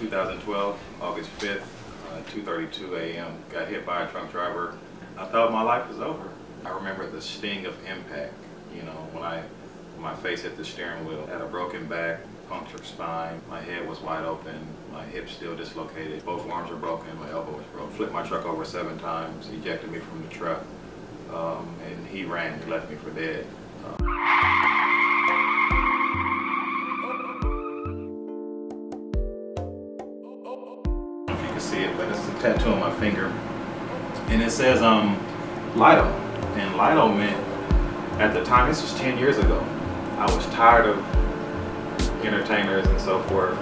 2012, August 5th, 2:32 a.m. Got hit by a truck driver. I thought my life was over. I remember the sting of impact, you know, when my face hit the steering wheel. I had a broken back, punctured spine, my head was wide open, my hips still dislocated, both arms were broken, my elbow was broken. Flipped my truck over 7 times, ejected me from the truck, and he ran, he left me for dead. See it, but it's a tattoo on my finger, and it says LYDO, and LYDO meant, at the time, this was 10 years ago, I was tired of entertainers and so forth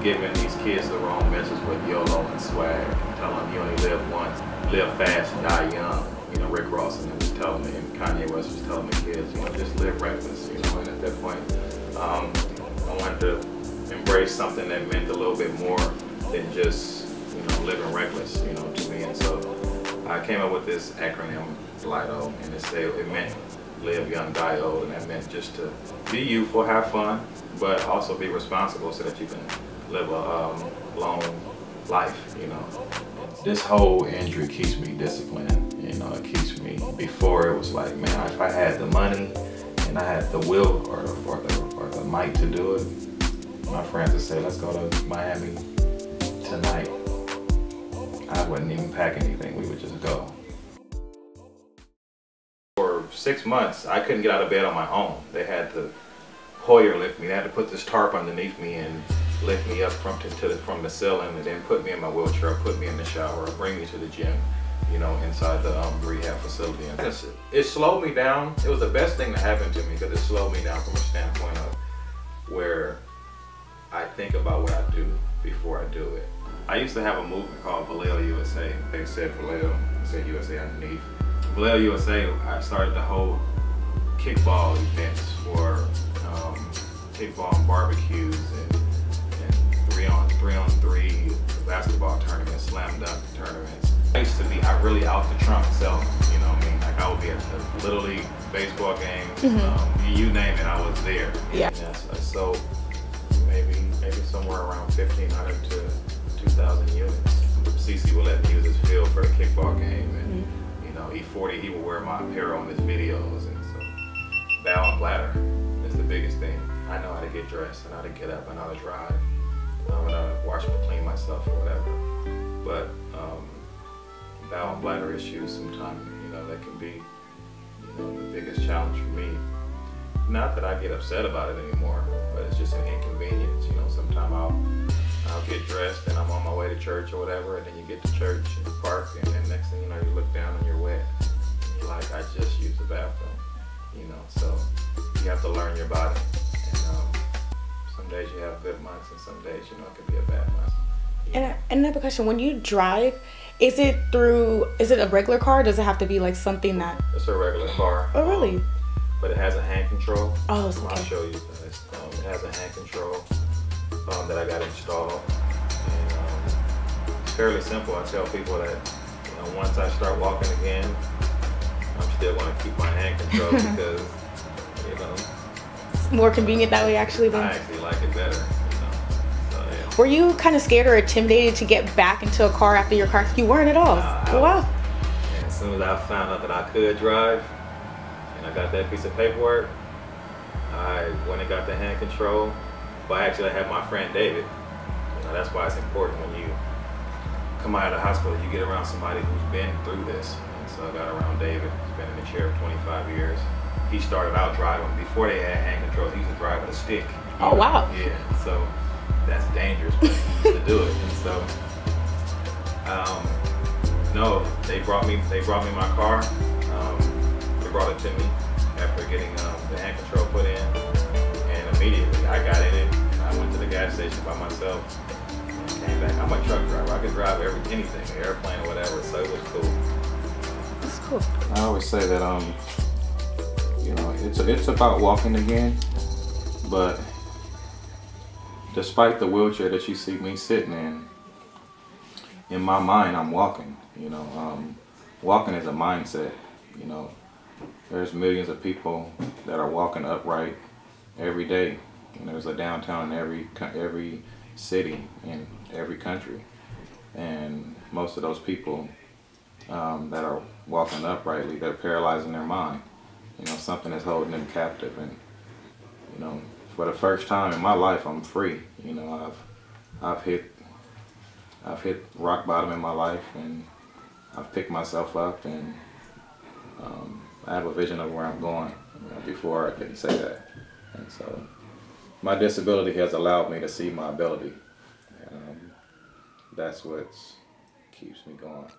giving these kids the wrong message with YOLO and swag, telling them you only live once, live fast, die young. You know, Rick Ross and was telling me, and Kanye West was telling the kids, you know, just live reckless, you know. And at that point, I wanted to embrace something that meant a little bit more than just, you know, living reckless, you know, to me. And so I came up with this acronym, LYDO, and it meant live young, die old, and that meant just to be youthful, have fun, but also be responsible so that you can live a long life, you know. This whole injury keeps me disciplined, you know, it keeps me, before it was like, man, if I had the money and I had the will or the might to do it, my friends would say, let's go to Miami tonight. I wouldn't even pack anything, we would just go. For 6 months, I couldn't get out of bed on my own. They had to Hoyer lift me. They had to put this tarp underneath me and lift me up from the ceiling, and then put me in my wheelchair, put me in the shower, bring me to the gym, you know, inside the rehab facility. And it slowed me down. It was the best thing that happened to me, because it slowed me down from a standpoint of where I think about what I do before I do it. I used to have a movement called Vallejo USA. They said Vallejo, they said USA underneath. Vallejo USA, I started to hold kickball events for kickball barbecues and 3-on-3 basketball tournaments, slam dunk tournaments. I used to be really out the trunk self, you know what I mean? Like I would be at the Little League baseball games, you name it, I was there. Yeah. So maybe somewhere around 1,500 to 2,000 units. CC would let me use his field for a kickball game, and you know, E40, he would wear my apparel in his videos, and so bow and bladder is the biggest thing. I know how to get dressed, and how to get up, and how to drive, and how to wash and clean myself or whatever. But bow and bladder issues sometimes, you know, that can be, you know, the biggest challenge for me. Not that I get upset about it anymore, but it's just an inconvenience. You know, sometimes I'll get dressed and I'm on my way to church or whatever, and then you get to church and you park, and then next thing you know, you look down and you're wet. And you're like, I just used the bathroom, you know. So you have to learn your body. And some days you have good months, and some days, you know, it could be a bad month. And I have a question. When you drive, is it a regular car? Or does it have to be like something that? It's a regular car. Oh, really? But it has a hand control. Oh, it's okay. I'll show you. It has a hand control that I got installed. And it's fairly simple. I tell people that, you know, once I start walking again, I'm still going to keep my hand control because, you know, it's more convenient that way, actually. I actually like it better. You know? So, yeah. Were you kind of scared or intimidated to get back into a car after your car? You weren't at all. Wow. And as soon as I found out that I could drive, I got that piece of paperwork, I went and got the hand control. But actually I had my friend David. You know, that's why it's important when you come out of the hospital, you get around somebody who's been through this. And so I got around David. He's been in the chair for 25 years. He started out driving, before they had hand controls, he used to drive with a stick. Oh, wow. Yeah, so that's dangerous, but he used to do it. And so, no, they brought me my car. Brought it to me after getting the hand control put in, and immediately I got in it and I went to the gas station by myself and came back. I'm a truck driver. I could drive anything, an airplane or whatever, so it was cool. That's cool. I always say that you know, it's about walking again, but despite the wheelchair that you see me sitting in my mind I'm walking. You know, walking is a mindset. You know, there's millions of people that are walking upright every day. And there's a downtown in every city, in every country. And most of those people that are walking uprightly, they're paralyzing their mind. You know, something is holding them captive. And, you know, for the first time in my life, I'm free. You know, I've hit rock bottom in my life, and I've picked myself up, and I have a vision of where I'm going. You know, before I couldn't say that. And so my disability has allowed me to see my ability. That's what keeps me going.